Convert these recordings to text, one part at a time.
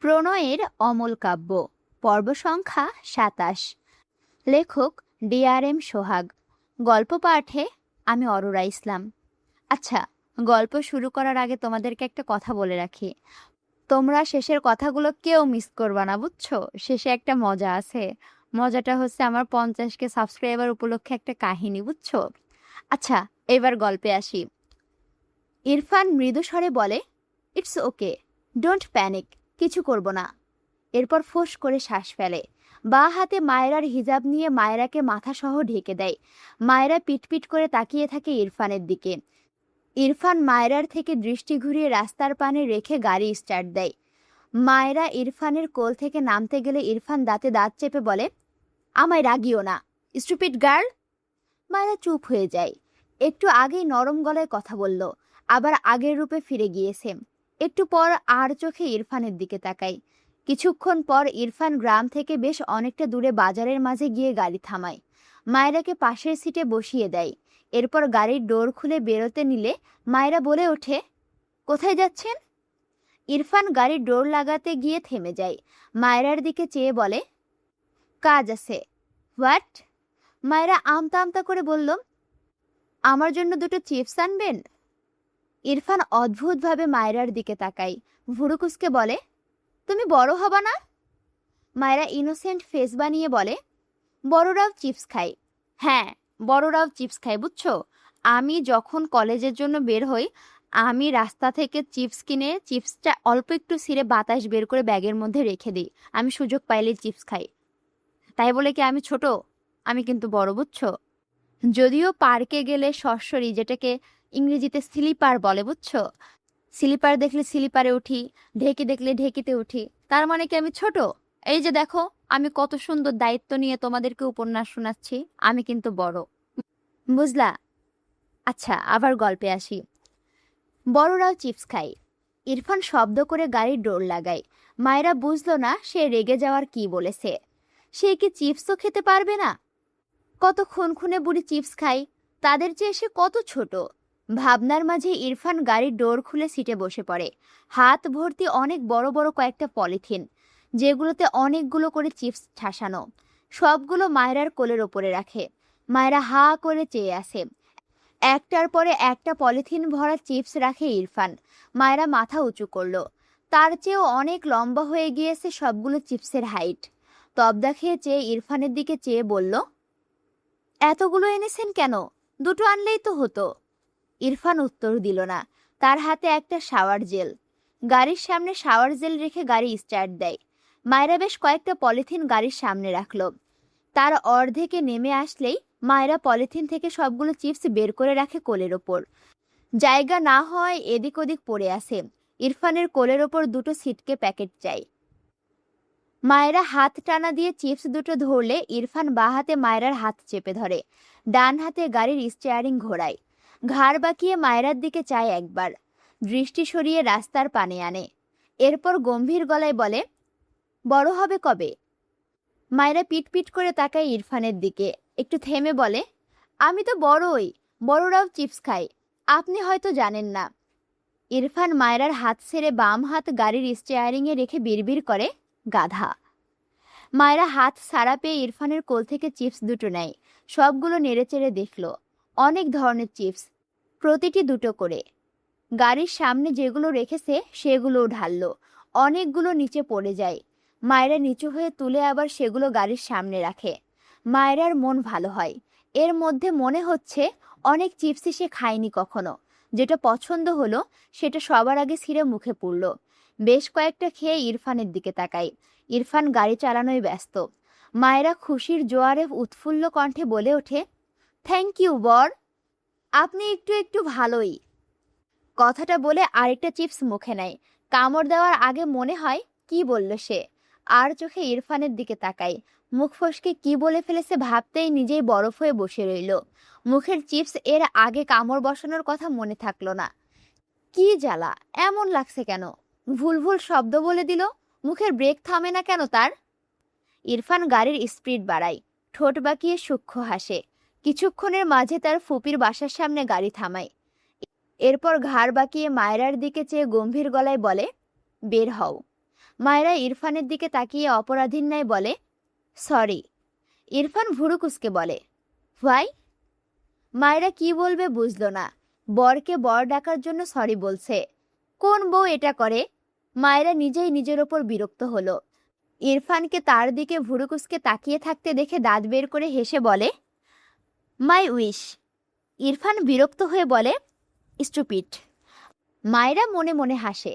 প্রণয়ের অমল কাব্য পর্ব সংখ্যা ২৭। লেখক DRM সোহাগ। গল্প পাঠে আমি অরোরা ইসলাম। আচ্ছা, গল্প শুরু করার আগে তোমাদেরকে একটা কথা বলে রাখি, তোমরা শেষের কথাগুলো কেউ মিস করবা না, বুঝছো? শেষে একটা মজা আছে। মজাটা হচ্ছে আমার 50কে সাবস্ক্রাইবার উপলক্ষে একটা কাহিনী, বুঝছো? আচ্ছা, এবার গল্পে আসি। ইরফান মৃদু স্বরে বলে, ইটস ওকে, ডোন্ট প্যানিক, কিছু করব না। এরপর ফোঁস করে শ্বাস ফেলে। বাঁ হাতে মায়রার হিজাব নিয়ে মায়রাকে মাথাসহ ঢেকে দেয়। মায়রা পিটপিট করে তাকিয়ে থাকে ইরফানের দিকে। ইরফান মায়রার থেকে দৃষ্টি ঘুরিয়ে রাস্তার পানে রেখে গাড়ি স্টার্ট দেয়। মায়রা ইরফানের কোল থেকে নামতে গেলে ইরফান দাঁতে দাঁত চেপে বলে, আমায় রাগিও না, স্টুপিড গার্ল। মায়রা চুপ হয়ে যায়। একটু আগেই নরম গলায় কথা বলল, আবার আগের রূপে ফিরে গিয়েছে। একটু পর আর চোখে ইরফানের দিকে তাকায়। কিছুক্ষণ পর ইরফান গ্রাম থেকে বেশ অনেকটা দূরে বাজারের মাঝে গিয়ে গাড়ি থামায়। মায়রাকে পাশের সিটে বসিয়ে দেয়। এরপর গাড়ির ডোর খুলে বেরোতে নিলে মায়রা বলে ওঠে, কোথায় যাচ্ছেন? ইরফান গাড়ির ডোর লাগাতে গিয়ে থেমে যায়। মায়রার দিকে চেয়ে বলে, কাজ আছে। হোয়াট? মায়রা আমতা আমতা করে বলল, আমার জন্য দুটো চিপস আনবেন? ইরফান অদ্ভুতভাবে মায়রার দিকে তাকায়, ভুরু কুঁচকে বলে, তুমি বড় হবা না? মায়রা ইনোসেন্ট ফেস বানিয়ে বলে, বড়রাও চিপস খায়। হ্যাঁ, বড়রাও চিপস খায়, বুঝছো? আমি যখন কলেজের জন্য বের হই, আমি রাস্তা থেকে চিপস কিনে চিপসটা অল্প একটু ছিঁড়ে বাতাস বের করে ব্যাগের মধ্যে রেখে দিই। আমি সুযোগ পাইলে চিপস খাই। তাই বলে কি আমি ছোট? আমি কিন্তু বড়, বুঝছো? যদিও পার্কে গেলে সরাসরি, যেটাকে ইংরেজিতে স্লিপার বলে, বুঝছো? স্লিপার দেখলে স্লিপারে উঠি, ঢেকি দেখলে ঢেকিতে উঠি। তার মানে কি আমি ছোট? এই যে দেখো, আমি কত সুন্দর দায়িত্ব নিয়ে তোমাদেরকে উপন্যাস শোনাচ্ছি। আমি কিন্তু বড়, বুঝলা? আচ্ছা, আবার গল্পে আসি। বড়রাও চিপস খায়। ইরফান শব্দ করে গাড়ির ডোর লাগায়। মায়েরা বুঝলো না সে রেগে যাওয়ার কি বলেছে। সে কি চিপসও খেতে পারবে না? কত খুনখুনে বুড়ি চিপস খায়, তাদের চেয়ে সে কত ছোট। ভাবনার মাঝে ইরফান গাড়ির ডোর খুলে সিটে বসে পড়ে। হাত ভর্তি অনেক বড় বড় কয়েকটা পলিথিন, যেগুলোতে অনেকগুলো করে চিপস ঠাসানো। সবগুলো মায়রার কোলের ওপরে রাখে। মায়রা হা করে চেয়ে আসে। একটার পরে একটা পলিথিন ভরা চিপস রাখে ইরফান। মায়রা মাথা উঁচু করলো। তার চেয়েও অনেক লম্বা হয়ে গিয়েছে সবগুলো চিপসের হাইট। তবদা খেয়ে চেয়ে ইরফানের দিকে চেয়ে বলল, এতগুলো এনেছেন কেন? দুটো আনলেই তো হতো। ইরফান উত্তর দিল না। তার হাতে একটা শাওয়ার জেল। গাড়ির সামনে শাওয়ার জেল রেখে গাড়ি স্টার্ট দেয়। মায়রা বেশ কয়েকটা পলিথিন গাড়ির সামনে রাখলো। তার অর্ধেকে নেমে আসলেই মায়রা পলিথিন থেকে সবগুলো চিপস বের করে রাখে কোলের ওপর। জায়গা না হওয়ায় এদিক ওদিক পড়ে আসে। ইরফানের কোলের ওপর দুটো সিটকে প্যাকেট চাই। মায়রা হাত টানা দিয়ে চিপস দুটো ধরলে ইরফান বাঁ হাতে মায়রার হাত চেপে ধরে, ডান হাতে গাড়ির স্টিয়ারিং ঘোরায়। ঘাড় বাঁকিয়ে মায়রার দিকে চায় একবার, দৃষ্টি সরিয়ে রাস্তার পানে আনে। এরপর গম্ভীর গলায় বলে, বড় হবে কবে? মায়রা পিটপিট করে তাকায় ইরফানের দিকে, একটু থেমে বলে, আমি তো বড়ই, বড়রাও চিপস খায়, আপনি হয়তো জানেন না। ইরফান মায়রার হাত ছেড়ে বাম হাত গাড়ির স্টিয়ারিংয়ে রেখে বিড়বিড় করে, গাধা। মায়েরা হাত ছাড়া পেয়ে ইরফানের কোল থেকে চিপস দুটো নেয়। সবগুলো নেড়েচেড়ে দেখলো। অনেক ধরনের চিপস, প্রতিটি দুটো করে। গাড়ির সামনে যেগুলো রেখেছে সেগুলোও ঢাললো। অনেকগুলো নিচে পড়ে যায়। মায়েরা নিচু হয়ে তুলে আবার সেগুলো গাড়ির সামনে রাখে। মায়েরার মন ভালো হয়। এর মধ্যে মনে হচ্ছে অনেক চিপসই সে খায়নি কখনো। যেটা পছন্দ হলো সেটা সবার আগে ছিঁড়ে মুখে পুরল। বেশ কয়েকটা খেয়ে ইরফানের দিকে তাকায়। ইরফান গাড়ি চালানোয় ব্যস্ত। মায়েরা খুশির জোয়ারে উৎফুল্ল কণ্ঠে বলে ওঠে, থ্যাংক ইউ বর, আপনি একটু একটু ভালোই। কথাটা বলে আরেকটা চিপস মুখে নেয়। কামড় দেওয়ার আগে মনে হয় কি বলল সে। আর চোখে ইরফানের দিকে তাকায়। মুখ ফসকে কি বলে ফেলেছে ভাবতেই নিজেই বরফ হয়ে বসে রইল। মুখের চিপস এর আগে কামড় বসানোর কথা মনে থাকলো না। কি জ্বালা, এমন লাগছে কেন? ভুল ভুল শব্দ বলে দিল। মুখের ব্রেক থামে না কেন তার? ইরফান গাড়ির স্পিড বাড়ায়, ঠোঁট বাঁকিয়ে সূক্ষ্ম হাসে। কিছুক্ষণের মাঝে তার ফুপির বাসার সামনে গাড়ি থামায়। এরপর ঘাড় বাঁকিয়ে মায়রার দিকে চেয়ে গম্ভীর গলায় বলে, বের হও। মায়েরা ইরফানের দিকে তাকিয়ে অপরাধীর ন্যায় বলে, সরি। ইরফান ভুরু কুঁচকে বলে, হোয়াই? মায়েরা কি বলবে বুঝল না। বরকে বর ডাকার জন্য সরি বলছে। কোন বউ এটা করে? মায়েরা নিজেই নিজের ওপর বিরক্ত হলো। ইরফানকে তার দিকে ভুরু কুঁচকে তাকিয়ে থাকতে দেখে দাঁত বের করে হেসে বলে, মাই উইশ। ইরফান বিরক্ত হয়ে বলে, স্টুপিড। মায়েরা মনে মনে হাসে।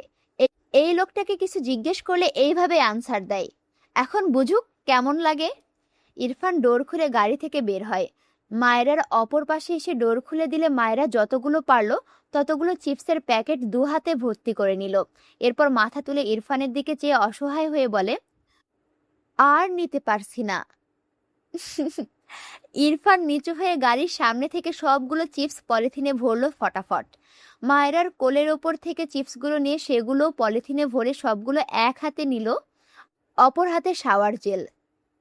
এই লোকটাকে কিছু জিজ্ঞেস করলে এইভাবে আনসার দেয়। এখন বুঝুক কেমন লাগে। ইরফান ডোর খুলে গাড়ি থেকে বের হয়। মায়েরার অপর পাশে এসে ডোর খুলে দিলে মায়েরা যতগুলো পারল ততগুলো চিপসের প্যাকেট 2 হাতে ভর্তি করে নিল। এরপর মাথা তুলে ইরফানের দিকে চেয়ে অসহায় হয়ে বলে, আর নিতে পারছি না। ইরফান নিচু হয়ে গাড়ির সামনে থেকে সবগুলো চিপস পলিথিনে ভরল ফটাফট। মায়েরার কোলের ওপর থেকে চিপসগুলো নিয়ে সেগুলো পলিথিনে ভরে সবগুলো এক হাতে নিল, অপর হাতে শাওয়ার জেল।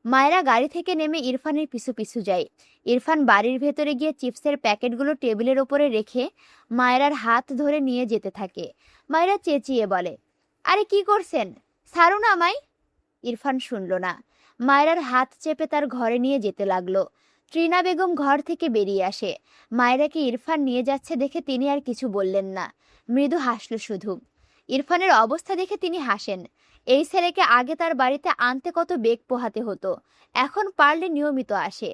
মায়েরা গাড়ি থেকে নেমে ইরফানের পিছু পিছু যায়। ইরফান বাড়ির ভেতরে গিয়ে চিপসের প্যাকেটগুলো টেবিলের ওপরে রেখে মায়েরার হাত ধরে নিয়ে যেতে থাকে। মায়েরা চেঁচিয়ে বলে, আরে কি করছেন? ছাড়ুন আমায়। ইরফান শুনল না। মায়েরার হাত চেপে তার ঘরে নিয়ে যেতে লাগলো। ত্রিনা বেগম ঘর থেকে বেরিয়ে আসে। মায়েরাকে ইরফান নিয়ে যাচ্ছে দেখে তিনি আর কিছু বললেন না, মৃদু হাসল শুধু। ইরফানের অবস্থা দেখে তিনি হাসেন। এই ছেলেকে আগে তার বাড়িতে আনতে কত বেগ পোহাতে হতো, এখন পারলে নিয়মিত আসে।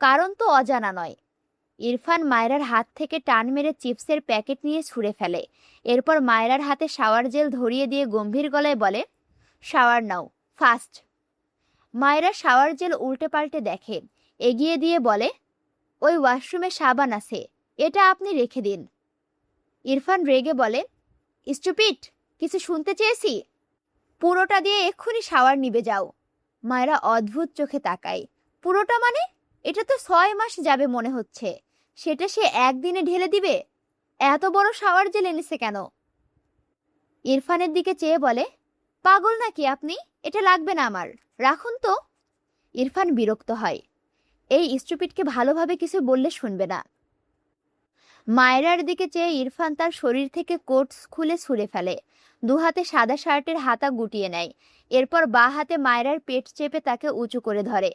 কারণ তো অজানা নয়। ইরফান মায়েরার হাত থেকে টান মেরে চিপসের প্যাকেট নিয়ে ছুঁড়ে ফেলে। এরপর মায়েরার হাতে শাওয়ার জেল ধরিয়ে দিয়ে গম্ভীর গলায় বলে, শাওয়ার নাও ফাস্ট। মায়েরা শাওয়ার জেল উল্টে পাল্টে দেখে, এগিয়ে দিয়ে বলে, ওই ওয়াশরুমে সাবান আছে, এটা আপনি রেখে দিন। ইরফান রেগে বলে, স্টুপিড, কিছু শুনতে চেয়েছি? পুরোটা দিয়ে এক্ষুনি শাওয়ার নিবে যাও। মায়েরা অদ্ভুত চোখে তাকায়। পুরোটা মানে? এটা তো 6 মাস যাবে মনে হচ্ছে, সেটা সে একদিনে ঢেলে দিবে? এত বড় শাওয়ার জেল এনেছে কেন? ইরফানের দিকে চেয়ে বলে, পাগল নাকি আপনি? এটা লাগবে না আমার, রাখুন তো। ইরফান বিরক্ত হয়। এই স্টুপিডকে ভালোভাবে কিছু বললে শুনবে না। মায়েরার দিকে চেয়ে ইরফান তার শরীর থেকে কোট খুলে ছুঁড়ে ফেলে। 2 হাতে সাদা শার্টের হাতা গুটিয়ে নেয়। এরপর বাঁ হাতে মায়েরার পেট চেপে তাকে উঁচু করে ধরে।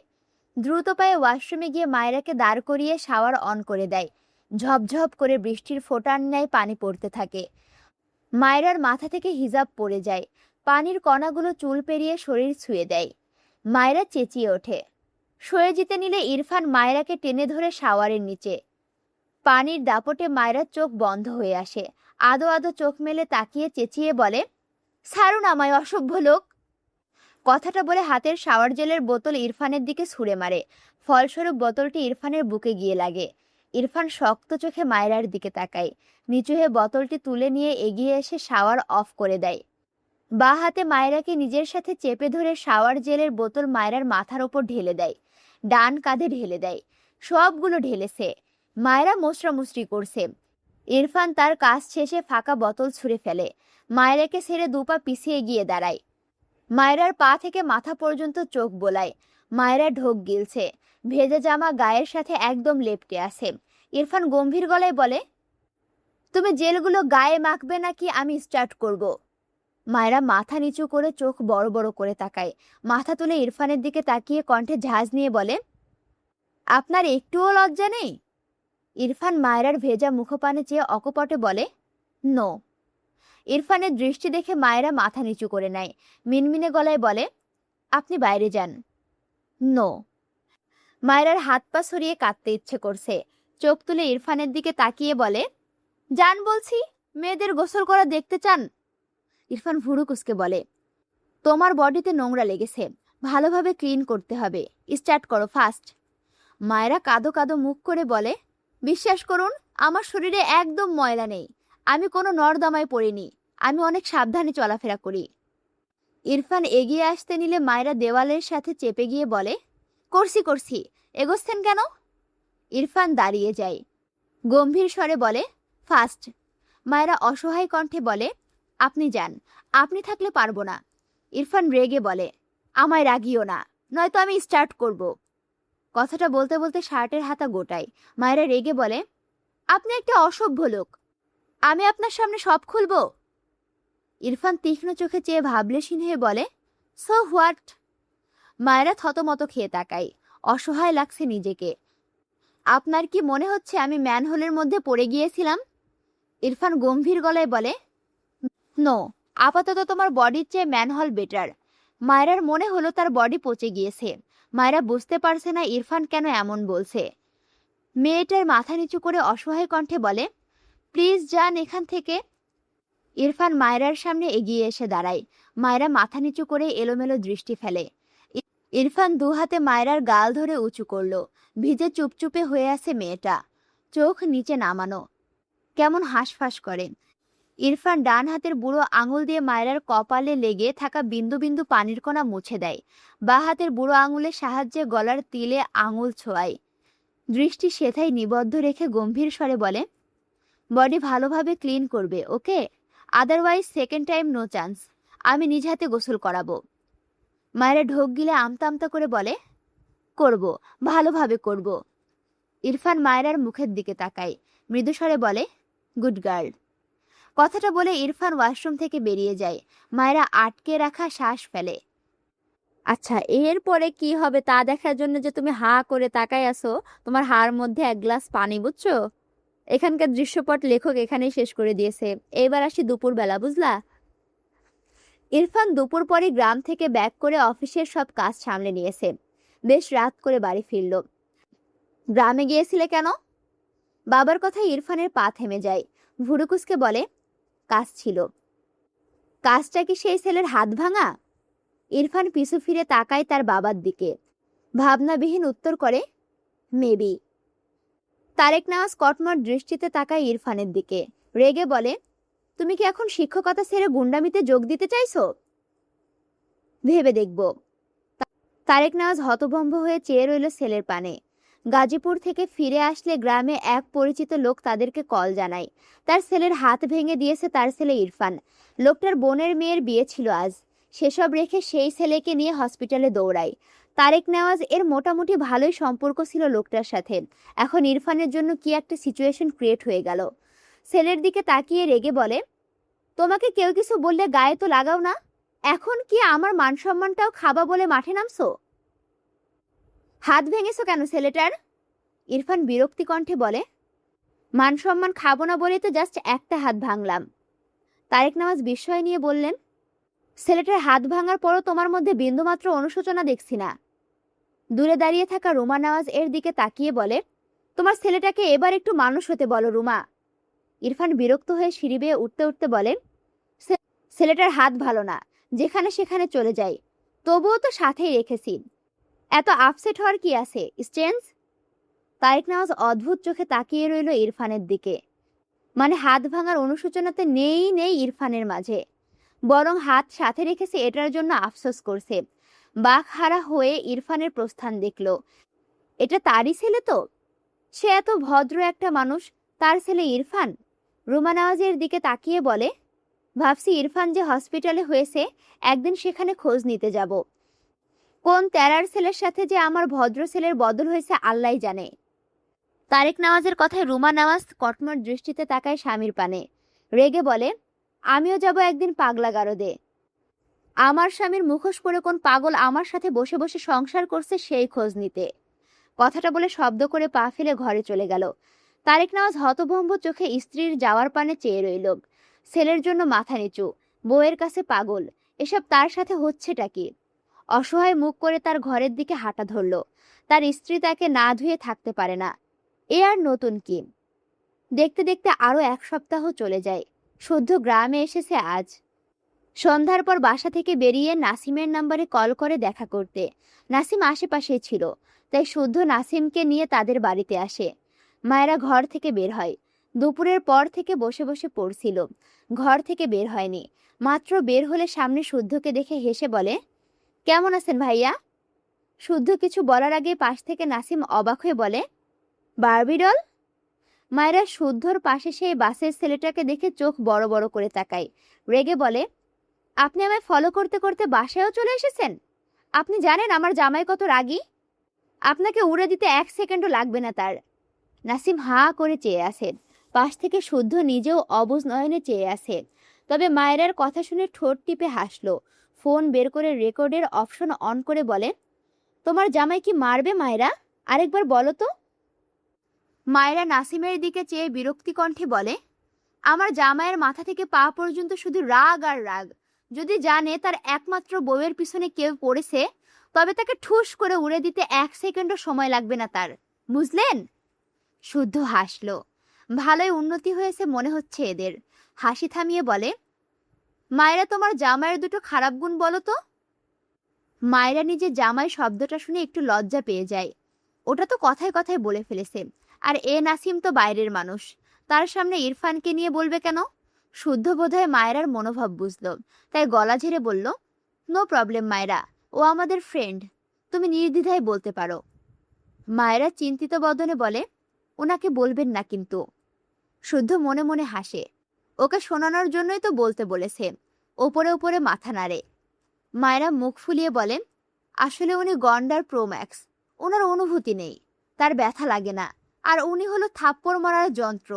দ্রুত পায়ে ওয়াশরুমে গিয়ে মায়েরাকে দাঁড় করিয়ে শাওয়ার অন করে দেয়। ঝপঝপ করে বৃষ্টির ফোঁটার ন্যায় পানি পড়তে থাকে। মায়েরার মাথা থেকে হিজাব পড়ে যায়। পানির কণাগুলো চুল পেরিয়ে শরীর ছুঁয়ে দেয়। মায়েরা চেঁচিয়ে ওঠে। সয়ে যেতে নিলে ইরফান মায়েরাকে টেনে ধরে শাওয়ারের নিচে। পানির দাপটে মায়েরার চোখ বন্ধ হয়ে আসে। আদো আদো চোখ মেলে তাকিয়ে চেঁচিয়ে বলে, ছাড়ুন আমায় অসভ্য লোক। কথাটা বলে হাতের শাওয়ার জেলের বোতল ইরফানের দিকে ছুঁড়ে মারে। ফলস্বরূপ বোতলটি ইরফানের বুকে গিয়ে লাগে। ইরফান শক্ত চোখে মায়েরার দিকে তাকায়। নিচু হয়ে বোতলটি তুলে নিয়ে এগিয়ে এসে শাওয়ার অফ করে দেয়। বাঁ হাতে মায়েরাকে নিজের সাথে চেপে ধরে শাওয়ার জেলের বোতল মায়েরার মাথার ওপর ঢেলে দেয়। ডান কাঁধে ঢেলে দেয়। সবগুলো ঢেলেছে। মায়েরা মোচড়ামুচড়ি করছে। ইরফান তার কাজ শেষে ফাঁকা বোতল ছুঁড়ে ফেলে। মায়েরাকে ছেড়ে 2 পা পিছিয়ে গিয়ে দাঁড়ায়। মায়েরার পা থেকে মাথা পর্যন্ত চোখ বোলায়। মায়েরা ঢোক গিলছে। ভেজা জামা গায়ের সাথে একদম লেপ্টে আছে। ইরফান গম্ভীর গলায় বলে, তুমি জেলগুলো গায়ে মাখবে নাকি আমি স্টার্ট করব? মায়েরা মাথা নিচু করে চোখ বড় বড় করে তাকায়। মাথা তুলে ইরফানের দিকে তাকিয়ে কণ্ঠে ঝাঁজ নিয়ে বলে, আপনার একটুও লজ্জা নেই? ইরফান মায়েরার ভেজা মুখপানে চেয়ে অকপটে বলে, নো। ইরফানের দৃষ্টি দেখে মায়েরা মাথা নিচু করে নেয়। মিনমিনে গলায় বলে, আপনি বাইরে যান। নো। মায়েরার হাত পা সরিয়ে কাঁদতে ইচ্ছে করছে। চোখ তুলে ইরফানের দিকে তাকিয়ে বলে, যান বলছি, মেয়েদের গোসল করা দেখতে চান? ইরফান ভুরু কুঁচকে বলে, তোমার বডিতে নোংরা লেগেছে, ভালোভাবে ক্লিন করতে হবে, স্টার্ট করো ফাস্ট। মায়েরা কাঁদো কাঁদো মুখ করে বলে, বিশ্বাস করুন আমার শরীরে একদম ময়লা নেই, আমি কোনো নর্দমায় পড়িনি, আমি অনেক সাবধানে চলাফেরা করি। ইরফান এগিয়ে আসতে নিলে মায়েরা দেওয়ালের সাথে চেপে গিয়ে বলে, করছি করছি, এগোচ্ছেন কেন? ইরফান দাঁড়িয়ে যায়। গম্ভীর স্বরে বলে, ফাস্ট। মায়েরা অসহায় কণ্ঠে বলে, আপনি যান, আপনি থাকলে পারবো না। ইরফান রেগে বলে, আমায় রাগিও না, নয়তো আমি স্টার্ট করব। কথাটা বলতে বলতে শার্টের হাতা গোটায়। মায়েরা রেগে বলে, আপনি একটা অসভ্য লোক, আমি আপনার সামনে সব খুলব। ইরফান তীক্ষ্ণ চোখে চেয়ে ভাবলেশীন হয়ে বলে, সো হোয়াট? মায়েরা থতমত খেয়ে তাকায়। অসহায় লাগছে নিজেকে। আপনার কি মনে হচ্ছে আমি ম্যানহোলের মধ্যে পড়ে গিয়েছিলাম? ইরফান গম্ভীর গলায় বলে, নো, আপাতত তোমার বডির চেয়ে ম্যানহোল বেটার। মায়েরার মনে হলো তার বডি পচে গিয়েছে। মায়েরা বুঝতে পারছে না ইরফান কেন এমন বলছে। মেয়েটার মাথা নিচু করে অসহায় কণ্ঠে বলে, প্লিজ যান এখান থেকে। ইরফান মায়েরার সামনে এগিয়ে এসে দাঁড়ায়। মায়েরা মাথা নিচু করে এলোমেলো দৃষ্টি ফেলে। ইরফান দু হাতে মায়েরার গাল ধরে উঁচু করল। ভিজে চুপচুপে হয়ে আছে মেয়েটা, চোখ নিচে নামানো, কেমন হাঁসফাঁস করে। ইরফান ডান হাতের বুড়ো আঙুল দিয়ে মায়েরার কপালে লেগে থাকা বিন্দু বিন্দু পানির কণা মুছে দেয়। বা হাতের বুড়ো আঙুলের সাহায্যে গলার তিলে আঙুল ছোঁয়ায়। দৃষ্টি সেথায় নিবদ্ধ রেখে গম্ভীর স্বরে বলে, বডি ভালোভাবে ক্লিন করবে, okay? Otherwise second time no chance. আমি নিজ হাতে গোসল করাবো। মায়েরা ঢোক গিলে আমতা আমতা করে বলে, করব, ভালোভাবে করব। ইরফান মায়েরার মুখের দিকে তাকায়, মৃদুস্বরে বলে, গুড গার্ল। কথাটা বলে ইরফান ওয়াশরুম থেকে বেরিয়ে যায়। মায়েরা আটকে রাখা শ্বাস ফেলে। আচ্ছা, এরপরে কি হবে তা দেখার জন্য যে তুমি হা করে তাকায় আছো, তোমার হার মধ্যে এক গ্লাস পানি, বুঝছো? এখানকার দৃশ্যপট লেখক এখানেই শেষ করে দিয়েছে। এবার আসি দুপুরবেলা, বুঝলা? ইরফান দুপুর পরে গ্রাম থেকে ব্যাক করে অফিসের সব কাজ সামলে নিয়েছে। বেশ রাত করে বাড়ি ফিরল। গ্রামে গিয়েছিলে কেন? বাবার কথায় ইরফানের পা থেমে যায়। ভুরুকুসকে বলে, কাজ ছিল। কাজটা কি সেই ছেলের হাত ভাঙা? ইরফান পিছু ফিরে তাকায় তার বাবার দিকে। ভাবনাবিহীন উত্তর করে, মেবি। তারেক নওয়াজ কটমট দৃষ্টিতে তাকায় ইরফানের দিকে। রেগে বলে, তুমি কি এখন শিক্ষকতা ছেড়ে গুন্ডামিতে যোগ দিতে চাইছো? ভেবে দেখব। তারেক নওয়াজ হতভম্ব হয়ে চেয়ে রইল ছেলের পানে। গাজীপুর থেকে ফিরে আসলে গ্রামে এক পরিচিত লোক তাদেরকে কল জানায়। তার ছেলের হাত ভেঙে দিয়েছে তার ছেলে ইরফান। লোকটার বোনের মেয়ের বিয়ে ছিল আজ। সেসব রেখে সেই ছেলেকে নিয়ে হসপিটালে দৌড়ায়। তারেক নওয়াজ এর মোটামুটি ভালোই সম্পর্ক ছিল লোকটার সাথে। এখন ইরফানের জন্য কি একটা সিচুয়েশন ক্রিয়েট হয়ে গেল। ছেলের দিকে তাকিয়ে রেগে বলে, তোমাকে কেউ কিছু বললে গায়ে তো লাগাও না? এখন কি আমার মান সম্মানটাও খাবা বলে মাঠে নামছো? হাত ভেঙেছো কেন ছেলেটার? ইরফান বিরক্তি কণ্ঠে বলে, মান সম্মান খাবো না বলে তো জাস্ট একটা হাত ভাঙলাম। তারেক নওয়াজ বিস্ময় নিয়ে বললেন, ছেলেটার হাত ভাঙার পরও তোমার মধ্যে বিন্দুমাত্র অনুশোচনা দেখছি না। দূরে দাঁড়িয়ে থাকা রুমা নওয়াজ এর দিকে তাকিয়ে বলে, তোমার ছেলেটাকে এবার একটু মানুষ হতে বলো রুমা। ইরফান বিরক্ত হয়ে সিঁড়ি বেয়ে উঠতে উঠতে বলে, ছেলেটার হাত ভালো না, যেখানে সেখানে চলে যায়, তবুও তো সাথেই রেখেছি। এত আপসেট হওয়ার কি আছে, স্টেন্স? তারেক নওয়াজ অদ্ভুত চোখে তাকিয়ে রইল ইরফানের দিকে। মানে হাত ভাঙার অনুশোচনাতে নেই ইরফানের মাঝে, বরং হাত সাথে রেখেছে এটার জন্য আফসোস করছে। বাকহারা হয়ে ইরফানের প্রস্থান দেখল। এটা তারই ছেলে তো? সে এত ভদ্র একটা মানুষ, তার ছেলে ইরফান। রুমা নওয়াজের দিকে তাকিয়ে বলে, ভাবছি ইরফান যে হসপিটালে হয়েছে, একদিন সেখানে খোঁজ নিতে যাব। কোন তেরার ছেলের সাথে যে আমার ভদ্র ছেলের বদল হয়েছে আল্লাহই জানে। তারেক নওয়াজের কথায় রুমা নওয়াজ কটমট দৃষ্টিতে তাকায় স্বামীর পানে। রেগে বলে, আমিও যাব একদিন পাগলা গারদে। আমার স্বামীর মুখোশ পরে কোন পাগল আমার সাথে বসে বসে সংসার করছে সেই খোঁজ নিতে। কথাটা বলে শব্দ করে পা ফেলে ঘরে চলে গেল। তারেক নওয়াজ হতভম্ব চোখে স্ত্রীর যাওয়ার পানে চেয়ে রইল। ছেলের জন্য মাথা নিচু, বউয়ের কাছে পাগল, এসব তার সাথে হচ্ছেটা কি? অসহায় মুখ করে তার ঘরের দিকে হাঁটা ধরল। তার স্ত্রী তাকে না ধুয়ে থাকতে পারে না। এ আর নতুন কি? দেখতে দেখতে আরো এক সপ্তাহ চলে যায়। শুদ্ধ গ্রামে এসেছে আজ। সন্ধ্যার পর বাসা থেকে বেরিয়ে নাসিমের নাম্বারে কল করে দেখা করতে। নাসিম আশেপাশেই ছিল, তাই শুদ্ধ নাসিমকে নিয়ে তাদের বাড়িতে আসে। মায়েরা ঘর থেকে বের হয়। দুপুরের পর থেকে বসে বসে পড়ছিল, ঘর থেকে বের হয়নি। মাত্র বের হলে সামনে শুদ্ধকে দেখে হেসে বলে, কেমন আছেন ভাইয়া? শুদ্ধ কিছু বলার আগে পাশ থেকে নাসিম অবাক হয়ে বলে, বারবি ডল? মায়েরা শুদ্ধর পাশে সেই বাসের ছেলেটাকে দেখে চোখ বড় বড় করে তাকায়। রেগে বলে, আপনি আমায় ফলো করতে করতে বাসায়ও চলে এসেছেন? আপনি জানেন আমার জামাই কত রাগী? আপনাকে উড়ে দিতে এক সেকেন্ডও লাগবে না তার। নাসিম হাঁ করে চেয়ে আছে। পাশ থেকে শুদ্ধ নিজেও অবুঝ নয়নে চেয়ে আছে। তবে মায়েরার কথা শুনে ঠোঁট টিপে হাসলো। ফোন বের করে রেকর্ডের অপশন অন করে বলে, তোমার জামাই কি মারবে মায়েরা? আরেকবার বলো তো। মায়েরা নাসিমের দিকে চেয়ে বিরক্তি কণ্ঠে বলে, আমার জামাইয়ের মাথা থেকে পা পর্যন্ত শুধু রাগ আর রাগ। যদি জানে তার একমাত্র বউয়ের পিছনে কেউ পড়েছে, তবে তাকে ঠুস করে উড়ে দিতে 1 সেকেন্ডও সময় লাগবে না তার। বুঝলেন? শুদ্ধ হাসলো। ভালোই উন্নতি হয়েছে মনে হচ্ছে এদের। হাসি থামিয়ে বলে, মায়েরা তোমার জামাইয়ের দুটো খারাপ গুণ বলো তো। মায়েরা নিজে জামাই শব্দটা শুনে একটু লজ্জা পেয়ে যায়। ওটা তো কথায় কথায় বলে ফেলেছে। আর নাসিম তো বাইরের মানুষ, তার সামনে ইরফানকে নিয়ে বলবে কেন? শুদ্ধ বোধহয় মায়েরার মনোভাব বুঝলো, তাই গলা ঝেড়ে বলল, নো প্রবলেম মায়েরা, ও আমাদের ফ্রেন্ড, তুমি নির্দ্বিধায় বলতে পারো। মায়েরা চিন্তিত বদনে বলে, ওনাকে বলবেন না কিন্তু। শুদ্ধ মনে মনে হাসে, ওকে শোনানোর জন্যই তো বলতে বলেছে। ওপরে ওপরে মাথা নাড়ে। মায়েরা মুখ ফুলিয়ে বলেন, আসলে উনি গন্ডার প্রোম্যাক্স, ওনার অনুভূতি নেই, তার ব্যথা লাগে না। আর উনি হলো থাপ্পড় মারার যন্ত্র।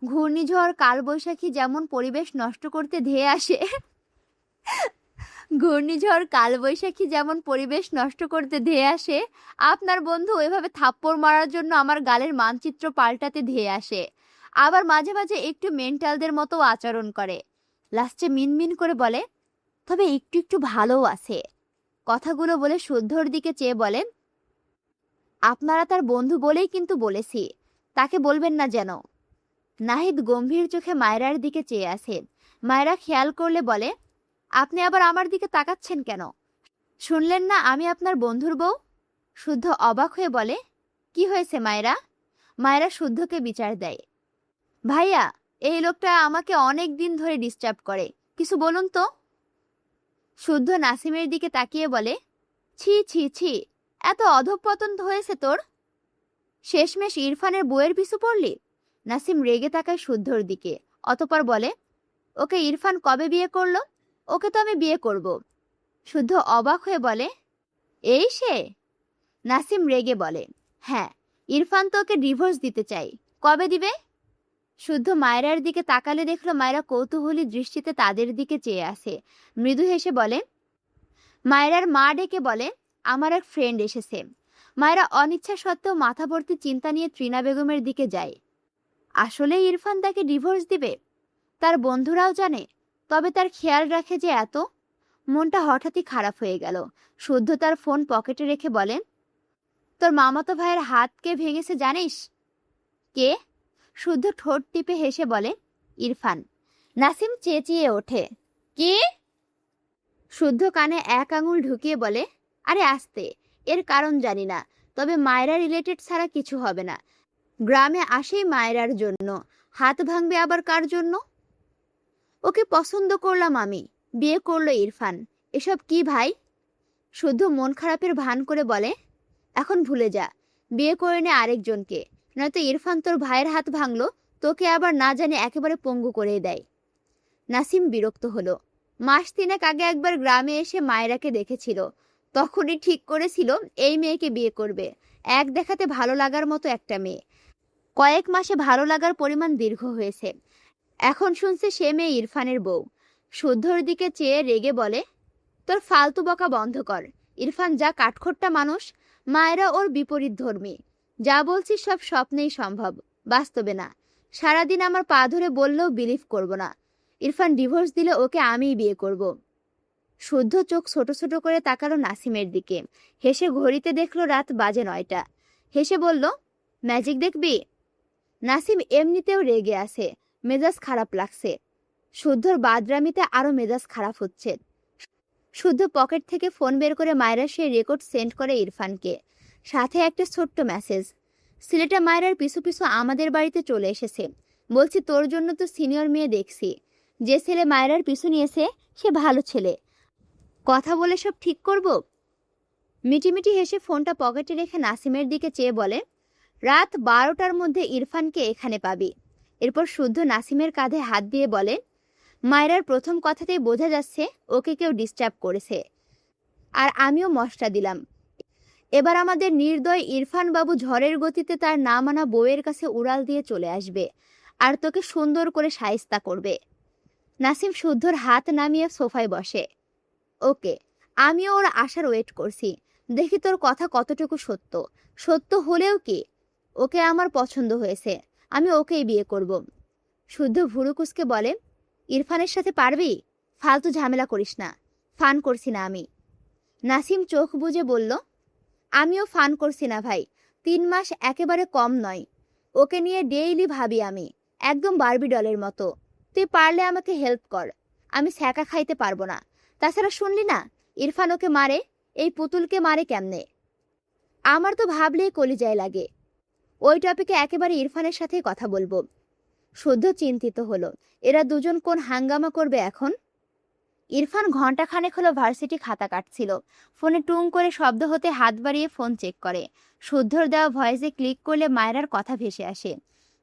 ঘূর্ণিঝড় কালবৈশাখী যেমন পরিবেশ নষ্ট করতে ধেয়ে আসে ঘূর্ণিঝড় কালবৈশাখী যেমন পরিবেশ নষ্ট করতে ধেয়ে আসে, আপনার বন্ধু ওইভাবে থাপ্পড় মারার জন্য আমার গালের মানচিত্র পাল্টাতে ধেয়ে আসে। আবার মাঝে মাঝে একটু মেন্টালদের মতো আচরণ করে। লাস্টে মিনমিন করে বলে, তবে একটু একটু ভালোও আছে। কথাগুলো বলে শুদ্ধর দিকে চেয়ে বলে, আপনারা তার বন্ধু বলেই কিন্তু বলেছি, তাকে বলবেন না যেন। নাহিদ গম্ভীর চোখে মায়রার দিকে চেয়ে আছে। মায়রা খেয়াল করলে বলে, আপনি আবার আমার দিকে তাকাচ্ছেন কেন? শুনলেন না আমি আপনার বন্ধুর বউ? শুদ্ধ অবাক হয়ে বলে, কি হয়েছে মায়রা? মায়রা শুদ্ধকে বিচার দেয়, ভাইয়া, এই লোকটা আমাকে অনেক দিন ধরে ডিস্টার্ব করে, কিছু বলুন তো। শুদ্ধ নাসিমের দিকে তাকিয়ে বলে, ছি ছি ছি, এত অধঃপতন হয়েছে তোর? শেষমেশ ইরফানের বউয়ের পিছু পড়লি? নাসিম রেগে তাকায় শুদ্ধর দিকে, অতঃপর বলে, ওকে ইরফান কবে বিয়ে করলো? ওকে তো আমি বিয়ে করব। শুদ্ধ অবাক হয়ে বলে, এই সে? নাসিম রেগে বলে, হ্যাঁ, ইরফান তো ওকে ডিভোর্স দিতে চাই, কবে দিবে? শুদ্ধ মায়রার দিকে তাকালে দেখলো মায়রা কৌতূহলী দৃষ্টিতে তাদের দিকে চেয়ে আসে। মৃদু হেসে বলে, মায়রার মা ডেকে বলে, আমার এক ফ্রেন্ড এসেছে। মায়রা অনিচ্ছা সত্ত্বেও মাথা ভর্তি চিন্তা নিয়ে ত্রিনা বেগমের দিকে যায়। আসলে ইরফান তাকে ডিভোর্স দিবে? তার বন্ধুরাও জানে, তবে তার খেয়াল রাখে যে এত। মনটা হঠাৎই খারাপ হয়ে গেল। শুদ্ধ তার ফোন পকেটে রেখে বলে, তোর মামাতো ভাইয়ের হাত কে ভেঙেছে জানিস? কে? শুদ্ধ ঠোঁট টিপে হেসে বলে, ইরফান। নাসিম চেঁচিয়ে ওঠে, কি? শুদ্ধ কানে এক আঙুল ঢুকিয়ে বলে, আরে আস্তে, এর কারণ জানি না, তবে মায়রা রিলেটেড ছাড়া কিছু হবে না। গ্রামে আসেই মায়রার জন্য, হাত ভাঙবে আবার কার জন্য? ওকে পছন্দ করলাম আমি, বিয়ে করলো ইরফান, এসব কি ভাই? শুদ্ধ মন খারাপের ভান করে বলে, এখন ভুলে যা, বিয়ে করে নে আরেকজনকে, নয়তো ইরফান তোর ভাইয়ের হাত ভাঙলো, তোকে আবার না জানে একেবারে পঙ্গু করে দেয়। নাসিম বিরক্ত হলো। মাস 3 আগে একবার গ্রামে এসে মায়রাকে দেখেছিল, তখনই ঠিক করেছিল এই মেয়েকে বিয়ে করবে। এক দেখাতে ভালো লাগার মতো একটা মেয়ে। কয়েক মাসে ভালো লাগার পরিমাণ দীর্ঘ হয়েছে। এখন শুনছে সে মেয়ে ইরফানের বউ। শুদ্ধর দিকে চেয়ে রেগে বলে, তোর ফালতু বকা বন্ধ কর। ইরফান যা কাঠখোট্টা মানুষ, মায়েরা ওর বিপরীত ধর্মী। যা বলছিস সব স্বপ্নেই সম্ভব, বাস্তবে না। সারাদিন আমার পা ধরে বললেও বিলিভ করব না। ইরফান ডিভোর্স দিলে ওকে আমিই বিয়ে করব। শুদ্ধ চোখ ছোট ছোট করে তাকালো নাসিমের দিকে। হেসে ঘড়িতে দেখলো রাত বাজে 9টা। হেসে বলল, ম্যাজিক দেখবি? নাসিম এমনিতেও রেগে আছে, মেজাজ খারাপ লাগছে। শুদ্ধর বাদরামিতে আরো মেজাজ খারাপ হচ্ছে। শুদ্ধ পকেট থেকে ফোন বের করে মায়রা সেই রেকর্ড সেন্ড করে ইরফানকে, সাথে একটা ছোট্ট মেসেজ। ছেলেটা মায়রার পিছু পিছু আমাদের বাড়িতে চলে এসেছে। বলছি তোর জন্য তো সিনিয়র মেয়ে দেখছি। যে ছেলে মায়রার পিছু নিয়েছে সে ভালো ছেলে, কথা বলে সব ঠিক করব। মিটিমিটি হেসে ফোনটা পকেটে রেখে নাসিমের দিকে চেয়ে বলে, রাত 12টার মধ্যে ইরফানকে এখানে পাবি। এরপর শুদ্ধ নাসিমের কাঁধে হাত দিয়ে বলে, মায়রার প্রথম কথাতেই বোঝা যাচ্ছে ওকে কেউ ডিস্টার্ব করেছে, আর আমিও মশটা দিলাম। এবার আমাদের নির্দয় ইরফান বাবু ঝড়ের গতিতে তার না মানা বউয়ের কাছে উড়াল দিয়ে চলে আসবে, আর তোকে সুন্দর করে শায়েস্তা করবে। নাসিম শুদ্ধর হাত নামিয়ে সোফায় বসে। ওকে, আমিও ওর আসার ওয়েট করছি। দেখি তোর কথা কতটুকু সত্য। সত্য হলেও কি, ওকে আমার পছন্দ হয়েছে, আমি ওকেই বিয়ে করব। শুদ্ধ ভুরুকুসকে বলে, ইরফানের সাথে পারবি? ফালতু ঝামেলা করিস না, ফান করছি না আমি। নাসিম চোখ বুজে বলল, আমিও ফান করছি না ভাই। 3 মাস একেবারে কম নয়। ওকে নিয়ে ডেইলি ভাবি আমি, একদম বারবি ডলের মতো। তুই পারলে আমাকে হেল্প কর, আমি ছ্যাঁকা খাইতে পারবো না। তাছাড়া শুনলি না, ইরফান ওকে মারে। এই পুতুলকে মারে কেমনে? আমার তো ভাবলেই কলিজায় লাগে। ওই টপিকে একেবারে ইরফানের সাথেই কথা বলবো। শুদ্ধ চিন্তিত হলো, এরা দুজন কোন হাঙ্গামা করবে এখন। ইরফান ঘন্টাখানেক হলো ভার্সিটি খাতা কাটছিল। ফোনে টুং করে শব্দ হতে হাত বাড়িয়ে ফোন চেক করে। শুদ্ধর দেওয়া ভয়েসে ক্লিক করলে মায়রার কথা ভেসে আসে।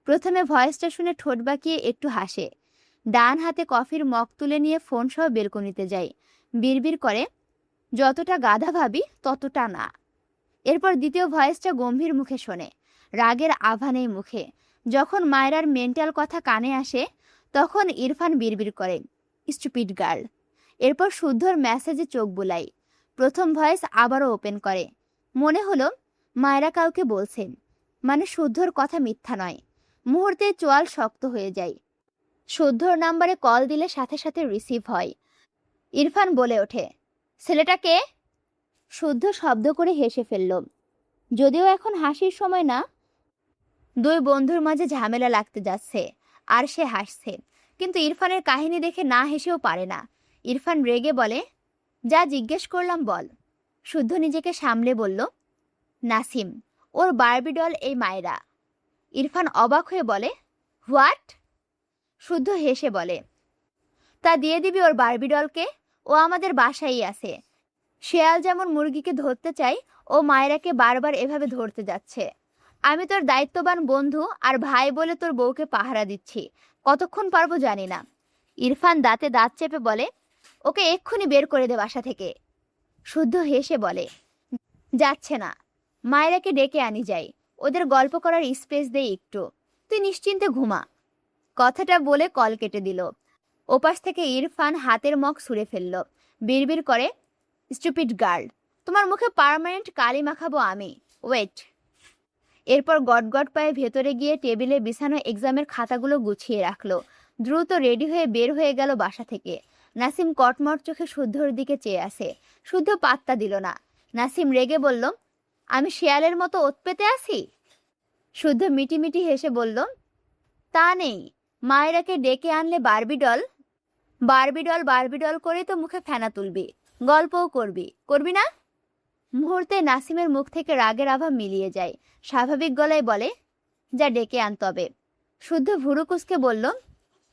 প্রথমে ভয়েসটা শুনে ঠোঁট বাঁকিয়ে একটু হাসে। ডান হাতে কফির মগ তুলে নিয়ে ফোন সহ বেলকনিতে যায়। বিড়বিড় করে, যতটা গাধা ভাবি ততটা না। এরপর দ্বিতীয় ভয়েসটা গম্ভীর মুখে শোনে, রাগের আভা নেই মুখে। যখন মায়রার মেন্টাল কথা কানে আসে তখন ইরফান বিড়বিড় করে, স্টুপিড গার্ল। এরপর শুদ্ধর মেসেজে চোখ বুলাই। প্রথম ভয়েস আবারও ওপেন করে। মনে হলো মায়রা কাউকে বলছেন, মানে শুদ্ধর কথা মিথ্যা নয়। মুহূর্তে চোয়াল শক্ত হয়ে যায়। শুদ্ধর নাম্বারে কল দিলে সাথে সাথে রিসিভ হয়। ইরফান বলে ওঠে, ছেলেটা কে? শুদ্ধ শব্দ করে হেসে ফেলল। যদিও এখন হাসির সময় না, দুই বন্ধুর মাঝে ঝামেলা লাগতে যাচ্ছে আর সে হাসছে। কিন্তু ইরফানের কাহিনী দেখে না হেসেও পারে না। ইরফান রেগে বলে, যা জিজ্ঞেস করলাম বল। শুদ্ধ নিজেকে সামলে বলল, নাসিম, ওর বারবি ডল এই মায়রা। ইরফান অবাক হয়ে বলে, হোয়াট? শুদ্ধ হেসে বলে, তা দিয়ে দিবি ওর বারবি ডলকে? ও আমাদের বাসায় আছে। শেয়াল যেমন মুরগিকে ধরতে চাই, ও মায়রাকে বারবার এভাবে ধরতে যাচ্ছে। আমি তোর দায়িত্ববান বন্ধু আর ভাই বলে তোর বউকে পাহারা দিচ্ছি। কতক্ষণ পারবো জানি না। ইরফান দাঁতে দাঁত চেপে বলে, ওকে এক্ষুনি বের করে দে বাসা থেকে। শুদ্ধ হেসে বলে, যাচ্ছে না, মায়রাকে ডেকে আনি যাই, ওদের গল্প করার স্পেস দেই একটু। তুই নিশ্চিন্তে ঘুমা। কথাটা বলে কল কেটে দিল। ওপাশ থেকে ইরফান হাতের মগ ছুঁড়ে ফেলল। বিড়বিড় করে, স্টুপিড গার্ল, তোমার মুখে পার্মানেন্ট কালি মাখাবো আমি, ওয়েট। এরপর গটগট পায়ে ভেতরে গিয়ে টেবিলে বিছানো এক্সামের খাতাগুলো গুছিয়ে রাখলো। দ্রুত রেডি হয়ে বের হয়ে গেল বাসা থেকে। নাসিম কটমট চোখে শুদ্ধর দিকে চেয়ে আসে। শুদ্ধ পাত্তা দিল না। নাসিম রেগে বলল, আমি শেয়ালের মতো ওত পেতে আছি? শুদ্ধ মিটিমিটি হেসে বলল, তা নেই, মায়েরাকে ডেকে আনলে বারবি ডল বারবি ডল করে তো মুখে ফেনা তুলবি, গল্পও করবি, করবি না? মুহূর্তে নাসিমের মুখ থেকে রাগের আভা মিলিয়ে যায়। স্বাভাবিক গলায় বলে, যা ডেকে আন তবে। শুদ্ধ ভুরুকুসকে বলল,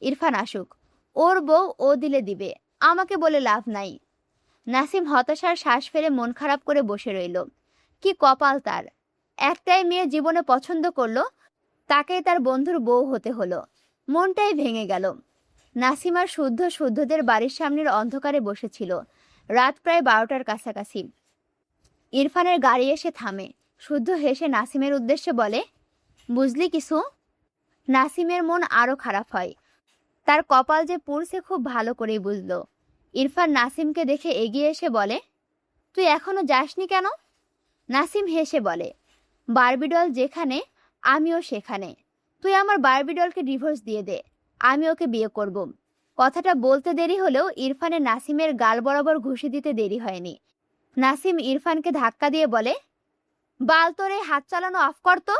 ইরফান আসুক, ওর বউ ও দিলে দিবে, আমাকে বলে লাভ নাই। নাসিম হতাশার শ্বাস ফেলে মন খারাপ করে বসে রইল। কি কপাল তার! একটাই মেয়ে জীবনে পছন্দ করলো, তাকেই তার বন্ধুর বউ হতে হলো। মনটাই ভেঙে গেল। নাসিম আর শুদ্ধদের বাড়ির সামনের অন্ধকারে বসেছিল। রাত প্রায় 12টার কাছাকাছি। ইরফানের গাড়ি এসে থামে। শুদ্ধ হেসে নাসিমের উদ্দেশ্যে বলে, বুঝলি কিছু? নাসিমের মন আরো খারাপ হয়। তার কপাল যে পুড়ছে খুব ভালো করেই বুঝল। ইরফান নাসিমকে দেখে এগিয়ে এসে বলে, তুই এখনো যাসনি কেন? নাসিম হেসে বলে, বারবিডল যেখানে আমিও সেখানে। তুই আমার বারবিডলকে ডিভোর্স দিয়ে দে, আমি ওকে বিয়ে করব। কথাটা বলতে দেরি হলেও ইরফানের নাসিমের গাল বরাবর ঘুষি দিতে দেরি হয়নি। নাসিম ইরফানকে ধাক্কা দিয়ে বলে, বাল তোর এই হাত চালানো অফ কর তো।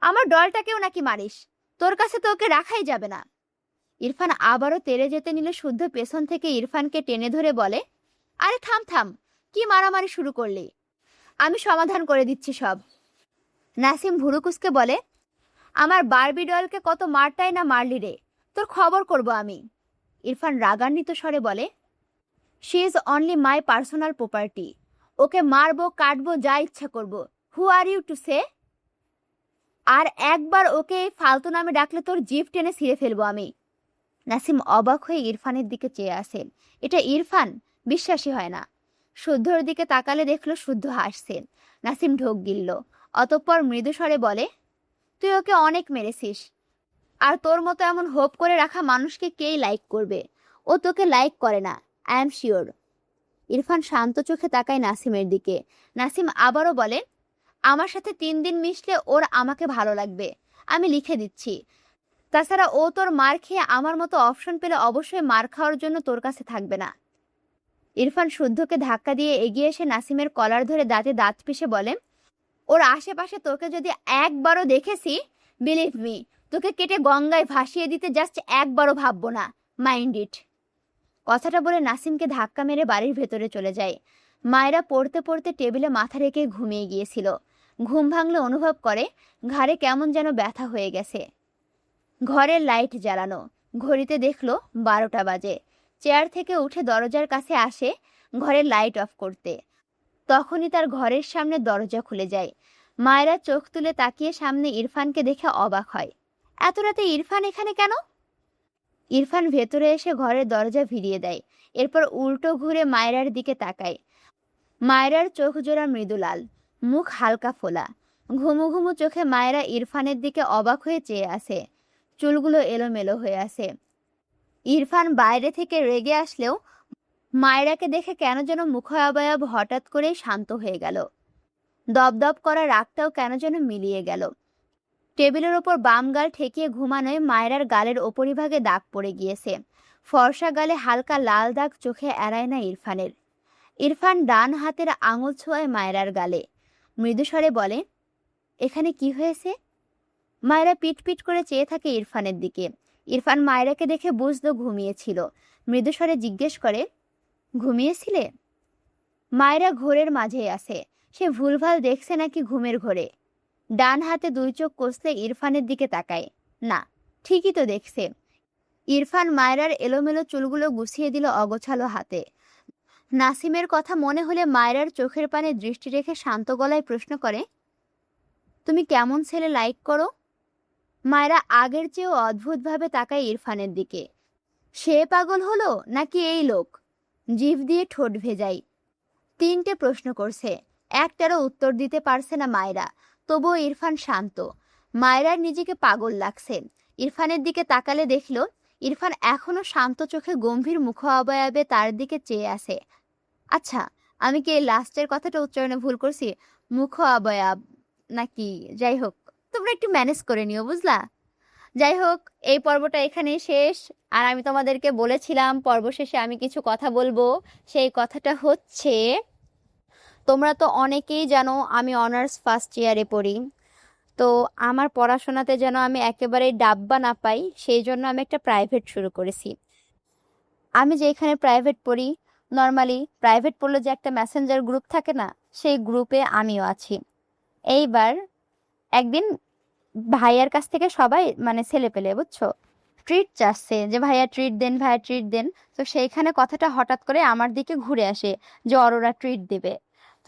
আমার ডলটাকেও নাকি মারিস? তোর কাছে তো ওকে রাখাই যাবে না। ইরফান আবারও তেড়ে যেতে নিলে শুদ্ধ পেছন থেকে ইরফানকে টেনে ধরে বলে, আরে থাম থাম, কি মারামারি শুরু করলি? আমি সমাধান করে দিচ্ছি সব। নাসিম ভুরুকুসকে বলে, আমার বারবি ডলকে কত মারটাই না মারলি রে, তোর খবর করব আমি। ইরফান রাগান্বিত স্বরে বলে, she is only my personal property. ওকে মারবো, কাটবো, যা ইচ্ছা করব। হু আর ইউ টু সে? আর একবার ওকে এই ফালতু নামে ডাকলে তোর জিভ টেনে ছিঁড়ে ফেলবো আমি। নাসিম অবাক হয়ে ইরফানের দিকে চেয়ে আসেন। এটা ইরফান? বিশ্বাসই হয় না। শুদ্ধর দিকে তাকালে দেখলো শুদ্ধ হাসছেন। নাসিম ঢোক গিলল। অতঃপর মৃদু স্বরে বলে, তুই ওকে অনেক মেরেছিস। আর তোর মতো এমন হোপ করে রাখা মানুষকে কেই লাইক করবে? ও তোকে লাইক করে না, আই এম শিওর। ইরফান শান্ত চোখে তাকায় নাসিমের দিকে। নাসিম আবারও বলে, আমার সাথে 3 দিন মিশলে ওর আমাকে ভালো লাগবে, আমি লিখে দিচ্ছি। তাছাড়া ও তোর মার খেয়ে আমার মতো অপশন পেলে অবশ্যই মার খাওয়ার জন্য তোর কাছে থাকবে না। ইরফান শুদ্ধকে ধাক্কা দিয়ে এগিয়ে এসে নাসিমের কলার ধরে দাঁতে দাঁত পিষে বলে, ওর আশেপাশে তোকে যদি একবারও দেখেছি, বিলিভ মি, তোকে কেটে গঙ্গায় ভাসিয়ে দিতে জাস্ট একবারও ভাববো না, মাইন্ড ইট। কথাটা বলে নাসিমকে ধাক্কা মেরে বাড়ির ভেতরে চলে যায়। মায়েরা পড়তে পড়তে টেবিলে মাথা রেখে ঘুমিয়ে গিয়েছিল। ঘুম ভাঙলে অনুভব করে ঘাড়ে কেমন যেন ব্যথা হয়ে গেছে। ঘরের লাইট জ্বালানো, ঘড়িতে দেখলো 12টা বাজে। চেয়ার থেকে উঠে দরজার কাছে আসে ঘরের লাইট অফ করতে। তখনই তার ঘরের সামনে দরজা খুলে যায়। মায়েরা চোখ তুলে তাকিয়ে সামনে ইরফানকে দেখে অবাক হয়। এত রাতে ইরফান এখানে কেন? ইরফান ভেতরে এসে ঘরের দরজা ভিড়িয়ে দেয়। এরপর উল্টো ঘুরে মায়রার দিকে তাকায়। মায়রার চোখ জোড়া মৃদুলাল, মুখ হালকা ফোলা। ঘুমু ঘুমু চোখে মায়েরা ইরফানের দিকে অবাক হয়ে চেয়ে আছে। চুলগুলো এলোমেলো হয়ে আছে। ইরফান বাইরে থেকে রেগে আসলেও মায়রাকে দেখে কেন যেন মুখাবয়ব হঠাৎ করেই শান্ত হয়ে গেল। দপদপ করা রাগটাও কেন যেন মিলিয়ে গেল। টেবিলের ওপর বাম গাল ঠেকিয়ে ঘুমানোয় মায়রার গালের ওপরিভাগে দাগ পড়ে গিয়েছে। ফর্সা গালে হালকা লাল দাগ চোখে এড়ায় না ইরফানের। ইরফান ডান হাতের আঙুল ছোঁয়ায় মায়রার গালে, মৃদুস্বরে বলে, এখানে কি হয়েছে? মায়রা পিট পিট করে চেয়ে থাকে ইরফানের দিকে। ইরফান মায়রাকে দেখে বুঝলো ঘুমিয়েছিল। মৃদুস্বরে জিজ্ঞেস করে, ঘুমিয়েছিলে? মায়রা ঘোরের মাঝে আছে, সে ভুলভাল দেখছে নাকি ঘুমের ঘোরে। ডান হাতে 2 চোখ কষলে ইরফানের দিকে তাকায়। না, ঠিকই তো দেখছে। ইরফান মায়রার এলোমেলো চুলগুলো গুছিয়ে দিল অগোছালো হাতে। নাসিমের কথা মনে হলে মায়রার চোখের পানে দৃষ্টি রেখে শান্ত গলায় প্রশ্ন করে, তুমি কেমন ছেলে লাইক করো? মায়রা আগের চেয়েও অদ্ভুতভাবে তাকায় ইরফানের দিকে। সে পাগল হলো নাকি এই লোক? জিভ দিয়ে ঠোঁট ভেজাই। 3টে প্রশ্ন করছে, একটারও উত্তর দিতে পারছে না মায়রা। তবুও ইরফান শান্ত। মায়রার নিজেকে পাগল লাগছে। ইরফানের দিকে তাকালে দেখল ইরফান এখনো শান্ত চোখে গম্ভীর মুখ অবয়বে তার দিকে চেয়ে আছে। আচ্ছা, আমি কি এই লাস্টের কথাটা উচ্চারণে ভুল করছি? মুখ অবয়ব নাকি? যাই হোক, তোমরা একটু ম্যানেজ করে নিও, বুঝলা? যাই হোক, এই পর্বটা এখানেই শেষ। আর আমি তোমাদেরকে বলেছিলাম পর্ব শেষে আমি কিছু কথা বলবো। সেই কথাটা হচ্ছে, তোমরা তো অনেকেই জানো আমি অনার্স ফার্স্ট ইয়ারে পড়ি। তো আমার পড়াশোনাতে যেন আমি একেবারেই ডাব্বা না পাই, সেই জন্য আমি একটা প্রাইভেট শুরু করেছি। আমি যেখানে প্রাইভেট পড়ি, নর্মালি প্রাইভেট পড়লে যে একটা মেসেঞ্জার গ্রুপ থাকে না, সেই গ্রুপে আমিও আছি। এইবার একদিন ভাইয়ার কাছ থেকে সবাই মানে ছেলে পেলে, বুঝছো, ট্রিট চাচ্ছে যে ভাইয়া ট্রিট দেন, ভাইয়া ট্রিট দেন। তো সেইখানে কথাটা হঠাৎ করে আমার দিকে ঘুরে আসে যে অরোরা ট্রিট দেবে।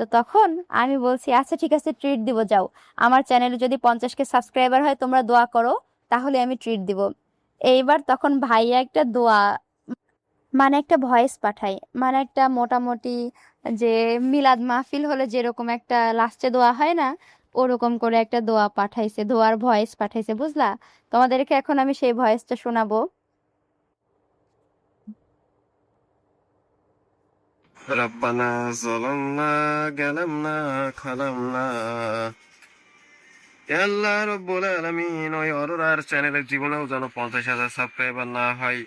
তো তখন আমি বলছি, আচ্ছা ঠিক আছে, ট্রিট দিব, যাও আমার চ্যানেলে যদি 50K সাবস্ক্রাইবার হয় তোমরা দোয়া করো, তাহলে আমি ট্রিট দিব। এইবার তখন ভাইয়া একটা দোয়া মানে একটা ভয়েস পাঠাই, মানে একটা মোটামুটি যে মিলাদ মাহফিল হলে যেরকম একটা লাস্টে দোয়া হয় না, ওরকম করে একটা দোয়া পাঠাইছে, দোয়ার ভয়েস পাঠাইছে, বুঝলা? তোমাদেরকে এখন আমি সেই ভয়েসটা শোনাবো। ربنا ظلمنا قلمنا خلمنا আল্লাহ রব্বুল আলামিন, ওই অরোরার চ্যানেলের জীবনেও যেন 50,000 সাবস্ক্রাইবার না হয়,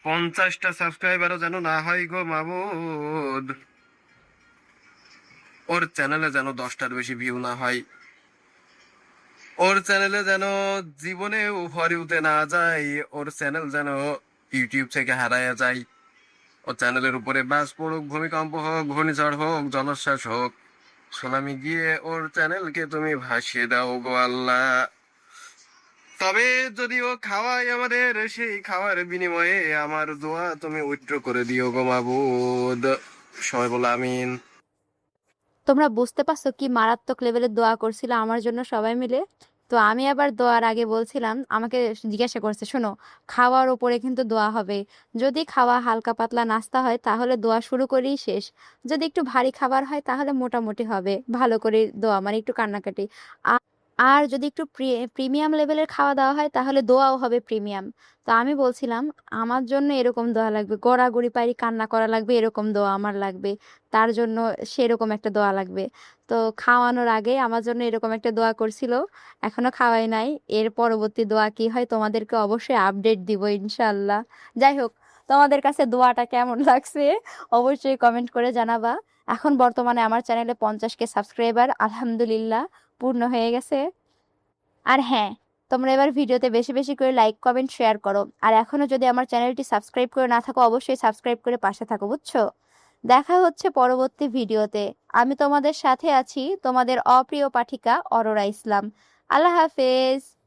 50টা সাবস্ক্রাইবারও যেন না হয় গো মাবুদ। ওর চ্যানেলে যেন 10টার বেশি ভিউ না হয়, ওর চ্যানেলে যেন জীবনে উপরে উঠে না যায়, ওর চ্যানেল যেন ইউটিউব থেকে হারায়া যায়। ও চ্যানেলের উপরে বাজ পড়ুক, ভূমিকম্প হোক, ঘূর্ণিঝড় হোক, জলোচ্ছ্বাস হোক, সুনামি গিয়ে ওর চ্যানেলকে তুমি ভাসিয়ে দাও গো আল্লাহ। তবে যদি ও খাওয়ায় আমাদের, সেই খাওয়ার বিনিময়ে আমার দোয়া তুমি উইথড্র করে দিও গো মাবুদ। সবাই বলো আমিন। তোমরা বুঝতে পারছো কি মারাত্মক লেভেলের দোয়া করছিল আমার জন্য সবাই মিলে? তো আমি আবার দোয়ার আগে বলছিলাম, আমাকে জিজ্ঞাসা করছে, শোনো, খাওয়ার উপরে কিন্তু দোয়া হবে। যদি খাওয়া হালকা পাতলা নাস্তা হয় তাহলে দোয়া শুরু করেই শেষ। যদি একটু ভারী খাবার হয় তাহলে মোটামুটি হবে, ভালো করে দোয়া মানে একটু কান্নাকাটি। আর যদি একটু প্রিমিয়াম লেভেলের খাওয়া দাওয়া হয় তাহলে দোয়াও হবে প্রিমিয়াম। তো আমি বলছিলাম আমার জন্য এরকম দোয়া লাগবে, গড়াগড়ি পারি কান্না করা লাগবে, এরকম দোয়া আমার লাগবে। তার জন্য সেরকম একটা দোয়া লাগবে। তো খাওয়ানোর আগে আমার জন্য এরকম একটা দোয়া করছিল, এখনো খাওয়াই নাই। এর পরবর্তী দোয়া কি হয় তোমাদেরকে অবশ্যই আপডেট দিব ইনশাল্লাহ। যাই হোক, তোমাদের কাছে দোয়াটা কেমন লাগছে অবশ্যই কমেন্ট করে জানাবা। এখন বর্তমানে আমার চ্যানেলে 50K সাবস্ক্রাইবার আলহামদুলিল্লাহ পূর্ণ হয়ে গেছে। আর হ্যাঁ, তোমরা এবার ভিডিওতে বেশি বেশি করে লাইক কমেন্ট শেয়ার করো। আর এখনো যদি আমার চ্যানেলটি সাবস্ক্রাইব করে না থাকো অবশ্যই সাবস্ক্রাইব করে পাশে থাকো, বুঝছো? দেখা হচ্ছে পরবর্তী ভিডিওতে। আমি তোমাদের সাথে আছি, তোমাদের অপ্রিয় পাঠিকা অরোরা ইসলাম। আল্লাহ হাফেজ।